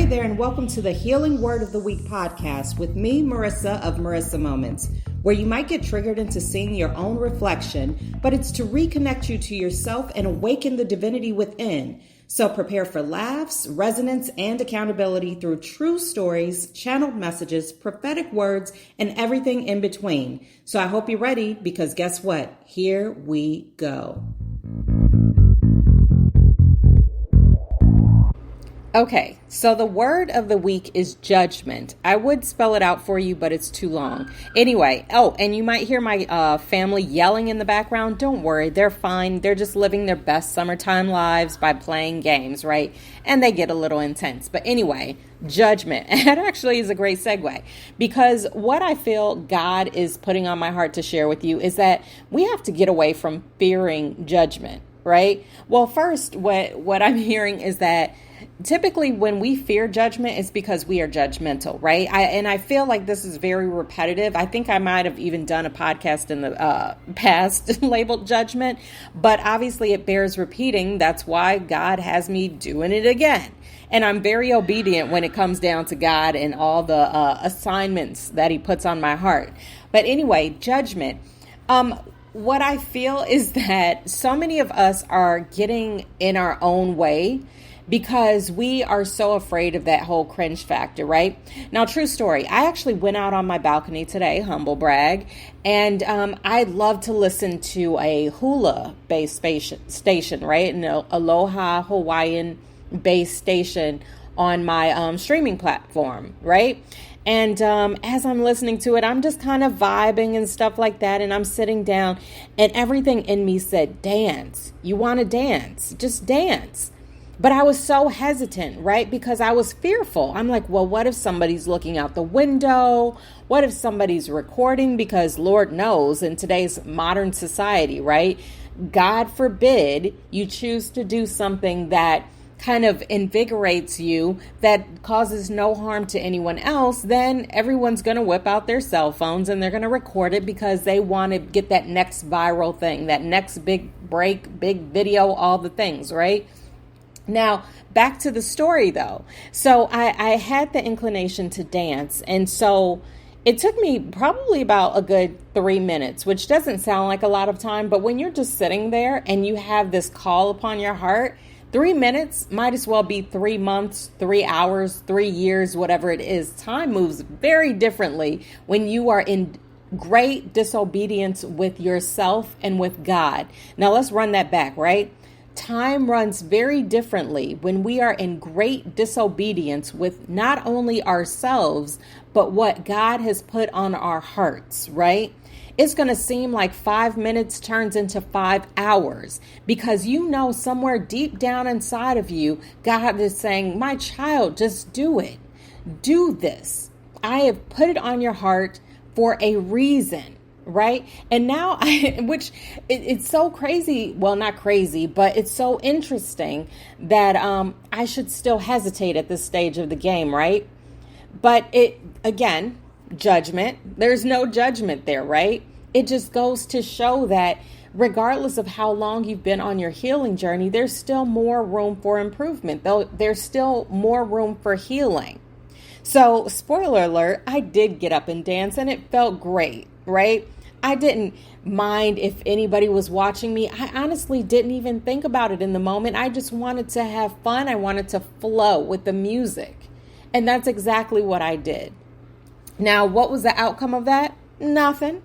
there, and welcome to the Healing Word of the Week podcast with me, Marissa of Marissa Moments, where you might get triggered into seeing your own reflection, but it's to reconnect you to yourself and awaken the divinity within. So prepare for laughs, resonance, and accountability through true stories, channeled messages, prophetic words, and everything in between. So I hope you're ready, because guess what? Here we go. Okay, so the word of the week is judgment. I would spell it out for you, but it's too long. Anyway, and you might hear my family yelling in the background. Don't worry, they're fine. They're just living their best summertime lives by playing games, right? And they get a little intense. But anyway, judgment. That actually is a great segue, because what I feel God is putting on my heart to share with you is that we have to get away from fearing judgment, right? Well, first, what I'm hearing is that typically when we fear judgment, it's because we are judgmental, right? I feel like this is very repetitive. I think I might have even done a podcast in the past labeled judgment, but obviously it bears repeating. That's why God has me doing it again. And I'm very obedient when it comes down to God and all the assignments that he puts on my heart. But anyway, judgment. What I feel is that so many of us are getting in our own way because we are so afraid of that whole cringe factor, right? Now, true story, I actually went out on my balcony today, humble brag, and I love to listen to a hula-based station, right? An Aloha Hawaiian-based station on my streaming platform, right? And as I'm listening to it, I'm just kind of vibing and stuff like that. And I'm sitting down and everything in me said, dance. You want to dance? Just dance. But I was so hesitant, right? Because I was fearful. I'm like, well, what if somebody's looking out the window? What if somebody's recording? Because Lord knows in today's modern society, right? God forbid you choose to do something that kind of invigorates you, that causes no harm to anyone else, then everyone's going to whip out their cell phones and they're going to record it because they want to get that next viral thing, that next big break, big video, all the things, right? Now, back to the story though. So I had the inclination to dance. And so it took me probably about a good 3 minutes, which doesn't sound like a lot of time. But when you're just sitting there and you have this call upon your heart, 3 minutes might as well be 3 months, 3 hours, 3 years, whatever it is. Time moves very differently when you are in great disobedience with yourself and with God. Now let's run that back, right? Time runs very differently when we are in great disobedience with not only ourselves, but what God has put on our hearts, right? It's going to seem like 5 minutes turns into 5 hours because you know somewhere deep down inside of you, God is saying, my child, just do it. Do this. I have put it on your heart for a reason. Right. And now it's so crazy. Well, not crazy, but it's so interesting that I should still hesitate at this stage of the game. Right. But again, judgment. There's no judgment there. Right. It just goes to show that regardless of how long you've been on your healing journey, there's still more room for improvement, though. There's still more room for healing. So spoiler alert, I did get up and dance and it felt great. Right. I didn't mind if anybody was watching me. I honestly didn't even think about it in the moment. I just wanted to have fun. I wanted to flow with the music. And that's exactly what I did. Now, what was the outcome of that? Nothing.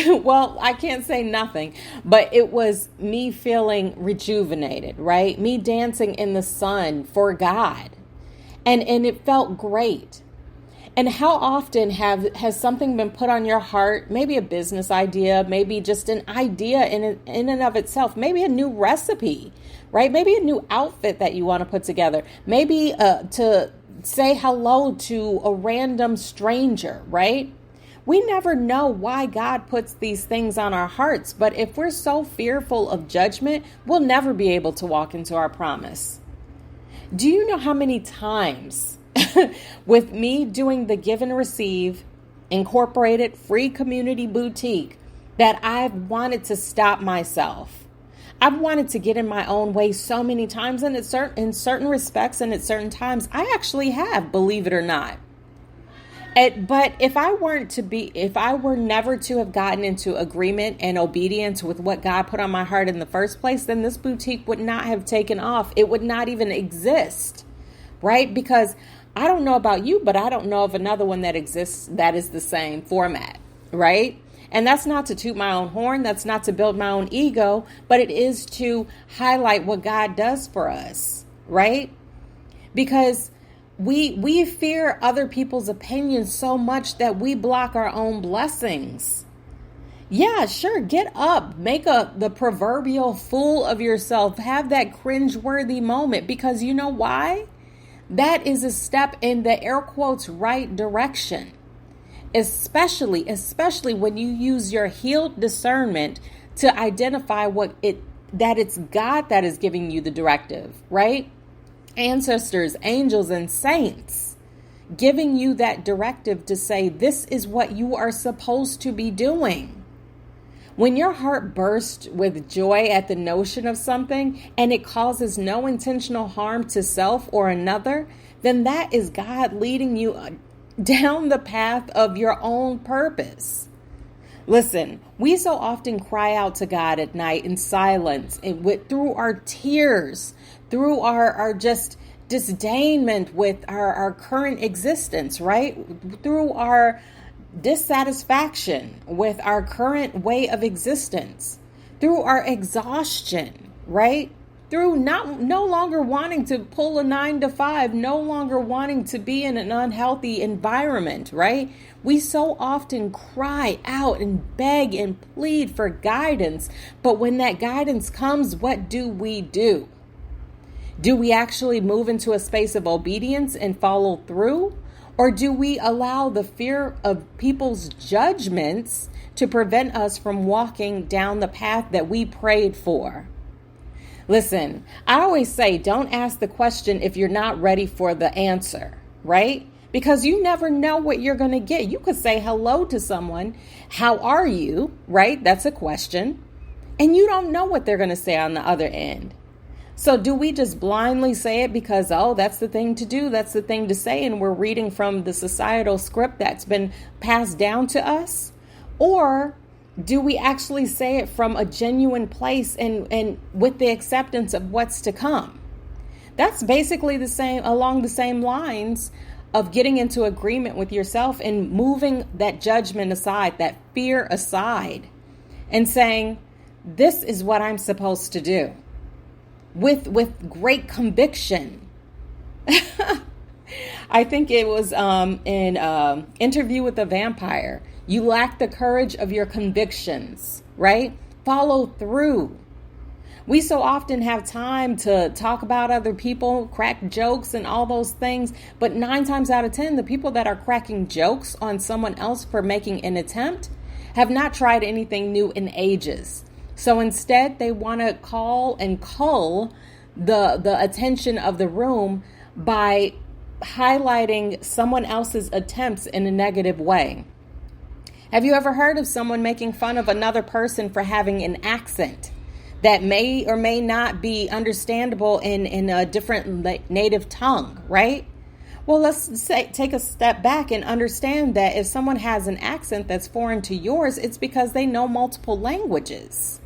Well, I can't say nothing, but it was me feeling rejuvenated, right? Me dancing in the sun for God. And it felt great. And how often has something been put on your heart, maybe a business idea, maybe just an idea in and of itself, maybe a new recipe, right? Maybe a new outfit that you want to put together, maybe to say hello to a random stranger, right? We never know why God puts these things on our hearts, but if we're so fearful of judgment, we'll never be able to walk into our promise. Do you know how many times with me doing the Give and Receive Incorporated free community boutique that I've wanted to stop myself? I've wanted to get in my own way so many times, and in certain respects and at certain times, I actually have, believe it or not. But if I were never to have gotten into agreement and obedience with what God put on my heart in the first place, then this boutique would not have taken off. It would not even exist, right? Because I don't know about you, but I don't know of another one that exists that is the same format, right? And that's not to toot my own horn. That's not to build my own ego, but it is to highlight what God does for us, right? Because we fear other people's opinions so much that we block our own blessings. Yeah, sure. Get up, make the proverbial fool of yourself. Have that cringeworthy moment, because you know why? That is a step in the air quotes right direction. Especially when you use your healed discernment to identify that it's God that is giving you the directive, right? Ancestors, angels, and saints giving you that directive to say, this is what you are supposed to be doing. When your heart bursts with joy at the notion of something and it causes no intentional harm to self or another, then that is God leading you down the path of your own purpose. Listen, we so often cry out to God at night in silence and through our tears, through our just disdainment with our current existence, right? Through our dissatisfaction with our current way of existence, through our exhaustion, right? Through no longer wanting to pull a 9 to 5, no longer wanting to be in an unhealthy environment, right? We so often cry out and beg and plead for guidance, but when that guidance comes, what do? Do we actually move into a space of obedience and follow through? Or do we allow the fear of people's judgments to prevent us from walking down the path that we prayed for? Listen, I always say, don't ask the question if you're not ready for the answer, right? Because you never know what you're going to get. You could say hello to someone. How are you? Right? That's a question. And you don't know what they're going to say on the other end. So do we just blindly say it because, oh, that's the thing to do, that's the thing to say, and we're reading from the societal script that's been passed down to us? Or do we actually say it from a genuine place and with the acceptance of what's to come? That's basically along the same lines of getting into agreement with yourself and moving that judgment aside, that fear aside, and saying, this is what I'm supposed to do. With great conviction. I think it was in Interview with the Vampire. You lack the courage of your convictions, right? Follow through. We so often have time to talk about other people, crack jokes and all those things. But 9 times out of 10, the people that are cracking jokes on someone else for making an attempt have not tried anything new in ages. So instead, they want to call and cull the attention of the room by highlighting someone else's attempts in a negative way. Have you ever heard of someone making fun of another person for having an accent that may or may not be understandable in a different native tongue, right? Well, let's take a step back and understand that if someone has an accent that's foreign to yours, it's because they know multiple languages.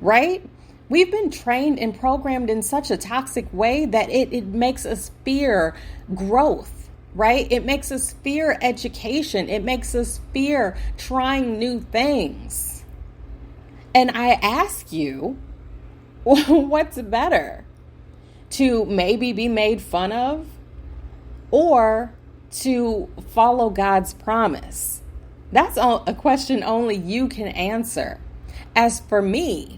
Right? We've been trained and programmed in such a toxic way that it makes us fear growth, right? It makes us fear education. It makes us fear trying new things. And I ask you, what's better? To maybe be made fun of or to follow God's promise? That's a question only you can answer. As for me,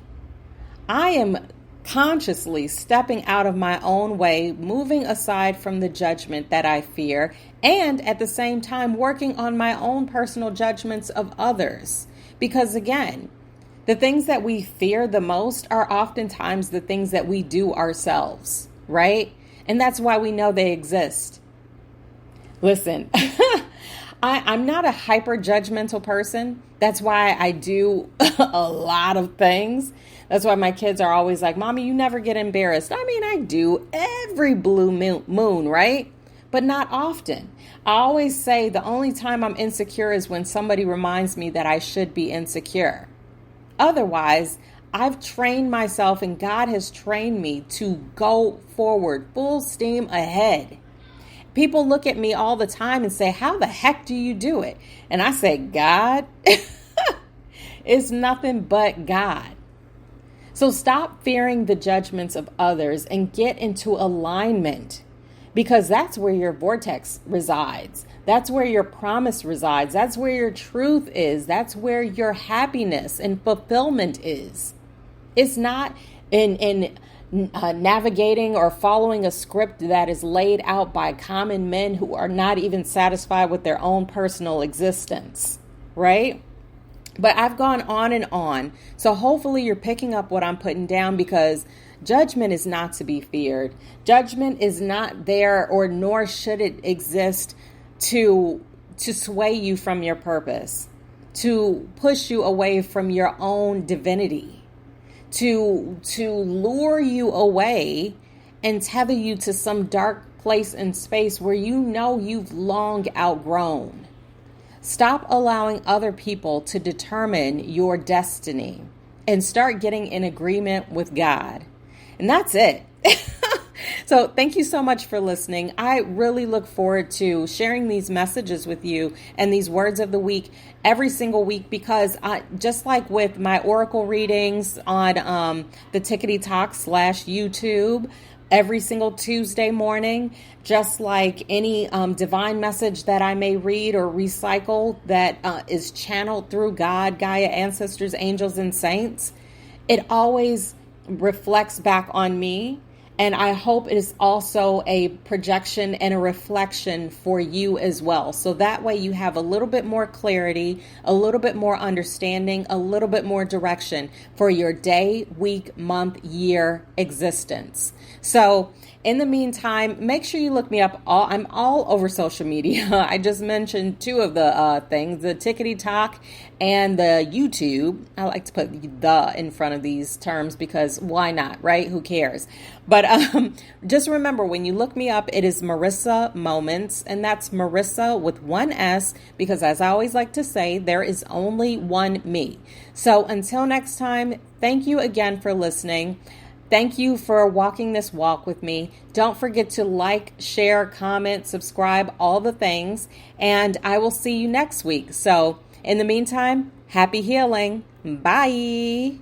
I am consciously stepping out of my own way, moving aside from the judgment that I fear, and at the same time working on my own personal judgments of others. Because again, the things that we fear the most are oftentimes the things that we do ourselves, right? And that's why we know they exist. Listen, I'm not a hyper judgmental person. That's why I do a lot of things. That's why my kids are always like, Mommy, you never get embarrassed. I mean, I do every blue moon, right? But not often. I always say the only time I'm insecure is when somebody reminds me that I should be insecure. Otherwise, I've trained myself and God has trained me to go forward, full steam ahead. People look at me all the time and say, how the heck do you do it? And I say, God, it's nothing but God. So stop fearing the judgments of others and get into alignment, because that's where your vortex resides. That's where your promise resides. That's where your truth is. That's where your happiness and fulfillment is. It's not in navigating or following a script that is laid out by common men who are not even satisfied with their own personal existence, right? But I've gone on and on. So hopefully you're picking up what I'm putting down, because judgment is not to be feared. Judgment is not there, or nor should it exist to sway you from your purpose, to push you away from your own divinity, to lure you away and tether you to some dark place and space where you know you've long outgrown. Stop allowing other people to determine your destiny and start getting in agreement with God. And that's it. So thank you so much for listening. I really look forward to sharing these messages with you and these words of the week every single week, because just like with my oracle readings on the Tickety Talk /YouTube every single Tuesday morning, just like any divine message that I may read or recycle that is channeled through God, Gaia, ancestors, angels, and saints, it always reflects back on me. And I hope it is also a projection and a reflection for you as well. So that way you have a little bit more clarity, a little bit more understanding, a little bit more direction for your day, week, month, year existence. So in the meantime, make sure you look me up. I'm all over social media. I just mentioned two of the things, the Tickety Talk and the YouTube. I like to put the in front of these terms because why not, right? Who cares? But just remember, when you look me up, it is Marissa Moments, and that's Marissa with one S, because as I always like to say, there is only one me. So until next time, thank you again for listening. Thank you for walking this walk with me. Don't forget to like, share, comment, subscribe, all the things, and I will see you next week. So in the meantime, happy healing. Bye.